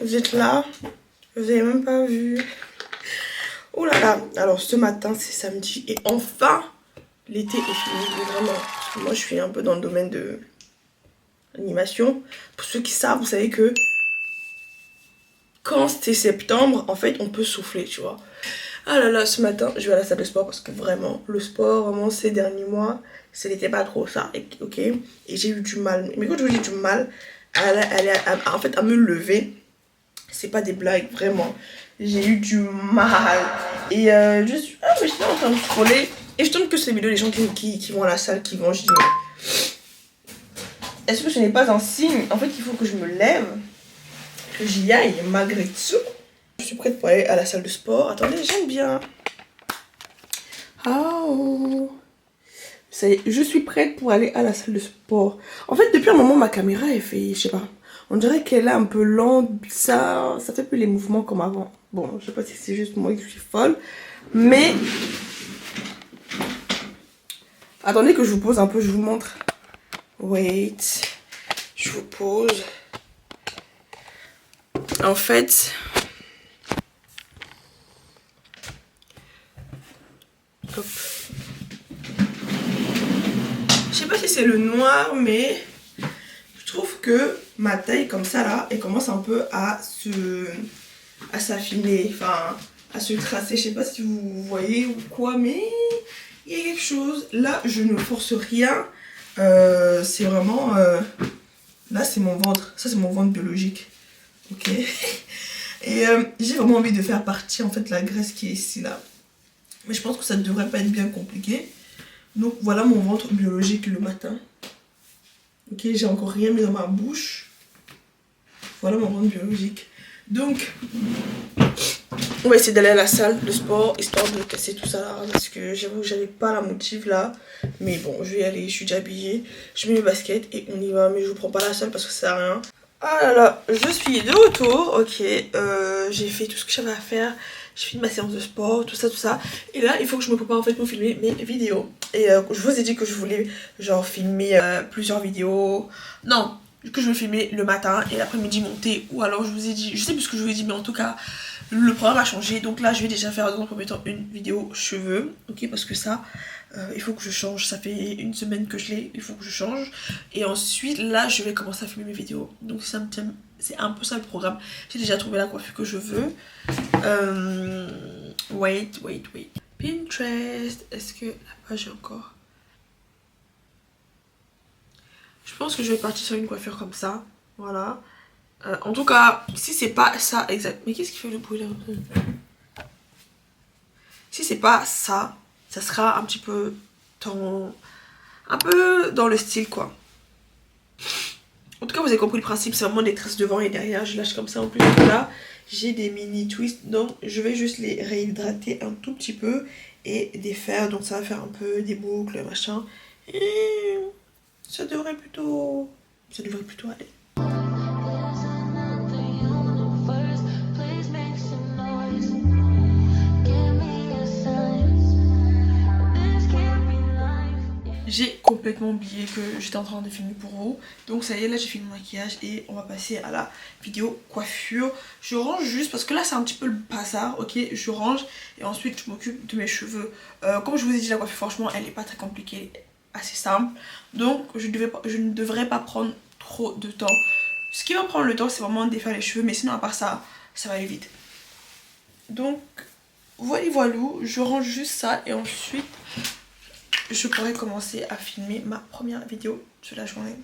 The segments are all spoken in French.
Vous êtes là? Vous avez même pas vu. Oh là là. Alors ce matin c'est samedi et enfin l'été est fini. Mais vraiment. Parce que moi je suis un peu dans le domaine de l'animation. Pour ceux qui savent, vous savez que quand c'est septembre, en fait on peut souffler, tu vois. Ah là là, ce matin je vais à la salle de sport parce que vraiment le sport, vraiment ces derniers mois, ce n'était pas trop ça. Ok. Et j'ai eu du mal. Mais quand je vous dis du mal, en fait à me lever. C'est pas des blagues, vraiment. J'ai eu du mal. Et je suis en train de scroller. Et je tombe que ces vidéos, les gens qui vont à la salle, qui vont, je dis mais est-ce que ce n'est pas un signe? En fait, il faut que je me lève, que j'y aille malgré tout. Je suis prête pour aller à la salle de sport. Attendez, j'aime bien. Oh. Ça y est, je suis prête pour aller à la salle de sport. En fait, depuis un moment, ma caméra, elle fait, je sais pas. On dirait qu'elle est un peu lente, ça fait plus les mouvements comme avant. Bon, je sais pas si c'est juste moi qui suis folle, mais... Attendez que je vous pose un peu, je vous montre. Wait, je vous pose. En fait... Hop. Je sais pas si c'est le noir, mais... Je trouve que ma taille comme ça là, elle commence un peu à s'affiner, enfin à se tracer. Je sais pas si vous voyez ou quoi, mais il y a quelque chose. Là, je ne force rien. C'est vraiment... là, c'est mon ventre. Ça, c'est mon ventre biologique. Ok. Et j'ai vraiment envie de faire partir en fait la graisse qui est ici là. Mais je pense que ça ne devrait pas être bien compliqué. Donc voilà mon ventre biologique le matin. Ok, j'ai encore rien mis dans ma bouche. Voilà mon ventre biologique. Donc, on va essayer d'aller à la salle de sport, histoire de casser tout ça là. Parce que j'avoue que j'avais pas la motive là. Mais bon, je vais y aller, je suis déjà habillée. Je mets mes baskets et on y va. Mais je vous prends pas la salle parce que ça sert à rien. Ah là là, je suis de retour. Ok, j'ai fait tout ce que j'avais à faire. J'ai fini ma séance de sport, tout ça. Et là, il faut que je me prépare en fait pour filmer mes vidéos. Et je vous ai dit que je voulais genre filmer plusieurs vidéos. Non, que je veux filmer le matin et l'après-midi monter. Ou alors je vous ai dit, je sais plus ce que je vous ai dit, mais en tout cas, le programme a changé. Donc là, je vais déjà faire dans un premier temps une vidéo cheveux. Ok, parce que ça, il faut que je change. Ça fait une semaine que je l'ai, il faut que je change. Et ensuite, là, je vais commencer à filmer mes vidéos. Donc ça me tient... C'est un peu ça le programme. J'ai déjà trouvé la coiffure que je veux. Wait. Pinterest. Est-ce que la page est encore? Je pense que je vais partir sur une coiffure comme ça. Voilà. En tout cas, si c'est pas ça exact. Mais qu'est-ce qui fait le bruit là? Si c'est pas ça, ça sera un petit peu dans le style quoi. En tout cas, vous avez compris le principe, c'est vraiment des tresses devant et derrière. Je lâche comme ça en plus. Là, j'ai des mini twists, donc je vais juste les réhydrater un tout petit peu et défaire. Donc ça va faire un peu des boucles, machin. Et ça devrait plutôt aller. J'ai complètement oublié que j'étais en train de filmer pour vous. Donc ça y est, là j'ai fini mon maquillage et on va passer à la vidéo coiffure. Je range juste parce que là c'est un petit peu le bazar, ok. Je range et ensuite je m'occupe de mes cheveux. Comme je vous ai dit, la coiffure franchement elle n'est pas très compliquée, elle est assez simple. Donc je ne devrais pas prendre trop de temps. Ce qui va prendre le temps c'est vraiment de défaire les cheveux, mais sinon à part ça, ça va aller vite. Donc voilà, je range juste ça et ensuite... je pourrais commencer à filmer ma première vidéo de la journée.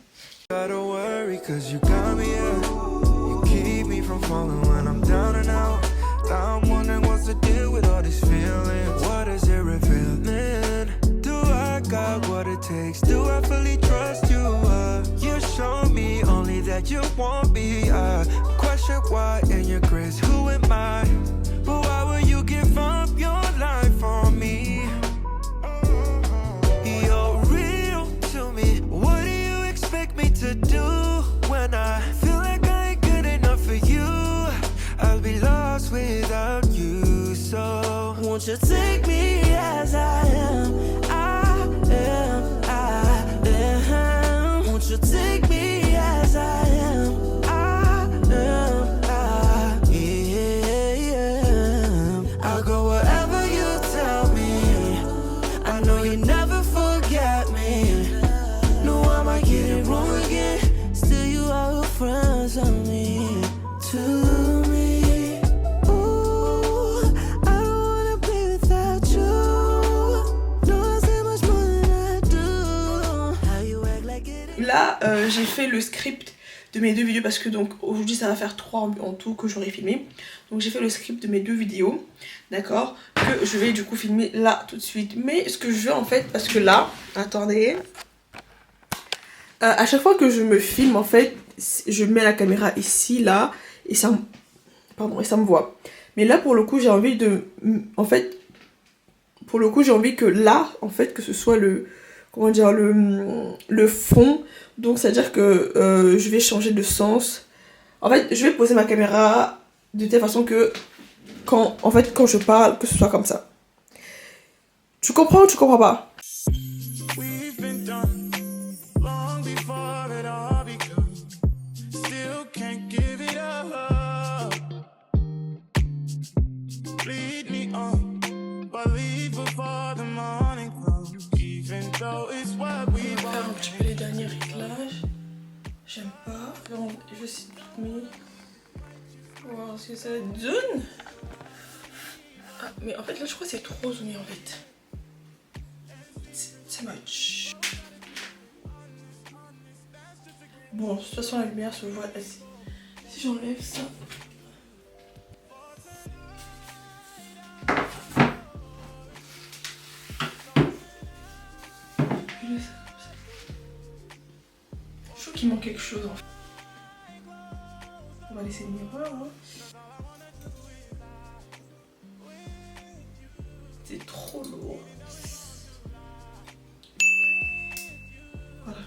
To do when I feel like I ain't good enough for you, I'll be lost without you. So won't you take me as I am? Won't you take me as I am? j'ai fait le script de mes 2 vidéos parce que donc aujourd'hui ça va faire 3 en tout que j'aurai filmé. Donc j'ai fait le script de mes 2 vidéos, d'accord, que je vais du coup filmer là tout de suite. Mais ce que je veux en fait, parce que là, attendez, à chaque fois que je me filme en fait, je mets la caméra ici, là, et ça me voit. Mais là pour le coup j'ai envie de, en fait, pour le coup j'ai envie que là, en fait, que ce soit le, comment dire, le fond. Donc c'est à dire que je vais changer de sens. En fait je vais poser ma caméra de telle façon que quand je parle, que ce soit comme ça. Tu comprends ou tu comprends pas? We've been done long before it all begun. Still can't give it up. Lead me on, but leave before the morning comes. Even though it's what we On va faire un want. petit peu les derniers réglages. J'aime pas. Je vais essayer de mettre. Voir ce que ça donne. Ah, mais en fait là je crois que c'est trop zoomé en fait. C'est much. Bon, de toute façon la lumière se voit assez. Si j'enlève ça. Je trouve qu'il manque quelque chose en fait. On va laisser le miroir. Hein. C'est trop lourd. Voilà.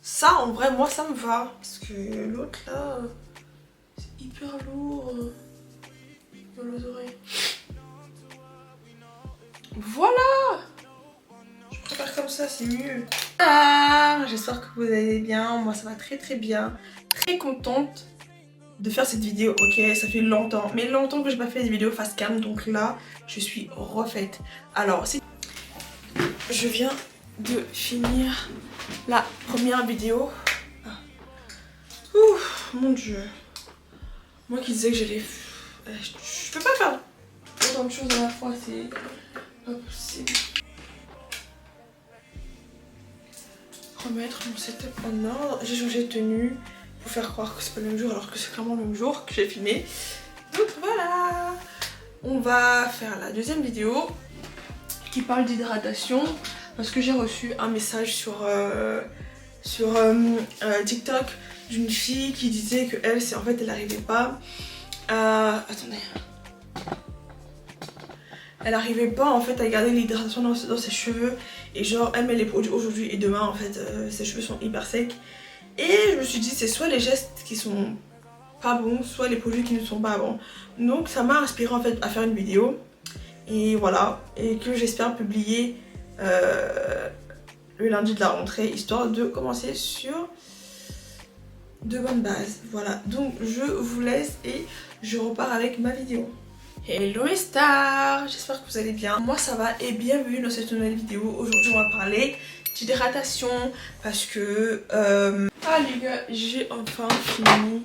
Ça en vrai moi ça me va. Parce que l'autre là c'est hyper lourd. Dans les oreilles. Voilà. Je préfère comme ça, c'est mieux. Ah, j'espère que vous allez bien. Moi ça va très très bien. Très contente de faire cette vidéo. Ok, ça fait longtemps. Mais longtemps que j'ai pas fait des vidéos face cam. Donc là, je suis refaite. Alors, je viens de finir la première vidéo. Ah. Ouh, mon dieu. Moi qui disais que j'allais... Je peux pas faire autant de choses à la fois. C'est pas possible. Remettre mon setup en ordre. J'ai changé de tenue pour faire croire que c'est pas le même jour alors que c'est clairement le même jour que j'ai filmé. Donc voilà. On va faire la deuxième vidéo qui parle d'hydratation parce que j'ai reçu un message sur TikTok d'une fille qui disait que elle, en fait, elle n'arrivait pas à... Attendez. Elle n'arrivait pas en fait à garder l'hydratation dans ses cheveux. Et genre elle met les produits aujourd'hui et demain en fait ses cheveux sont hyper secs. Et je me suis dit c'est soit les gestes qui sont pas bons, soit les produits qui ne sont pas bons. Donc ça m'a inspiré en fait à faire une vidéo. Et voilà, et que j'espère publier le lundi de la rentrée, histoire de commencer sur de bonnes bases. Voilà, donc je vous laisse et je repars avec ma vidéo. Hello mes stars, j'espère que vous allez bien. Moi ça va et bienvenue dans cette nouvelle vidéo. Aujourd'hui on va parler d'hydratation parce que... Ah les gars, j'ai enfin fini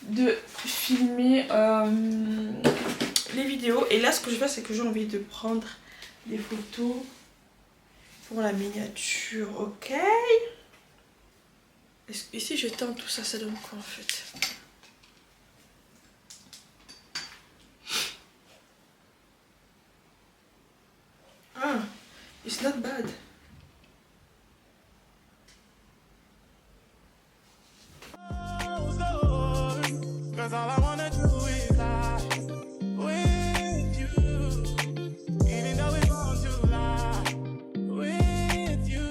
de filmer les vidéos. Et là ce que je fais c'est que j'ai envie de prendre des photos pour la miniature, ok. Et si je teins tout ça, ça donne quoi en fait? Ah, it's not bad. Cause all I wanna do is lie with you. Even though it's wrong to lie with you.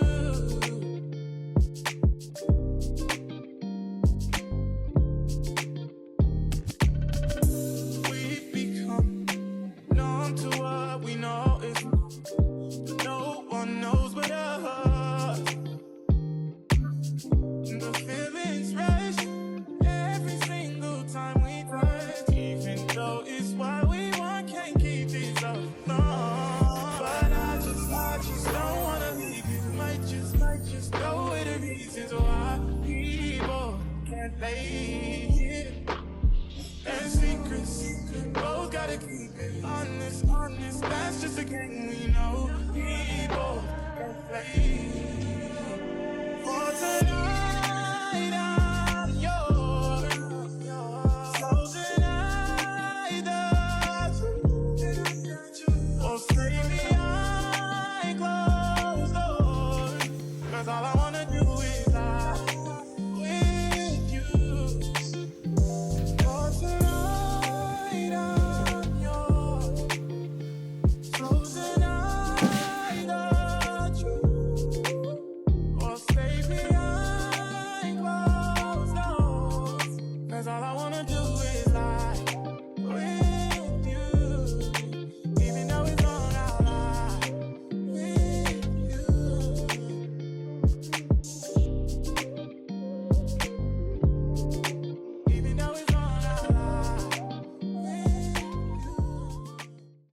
We've become numb to what we know is wrong. But no one knows but us. The feelings rush every single time we touch. Even though it's what we want, can't keep this up, no. But I just don't wanna leave you. Might just go with the reasons why people can't lay here. And secrets, both gotta keep it honest, that's just a game we know. People can't play.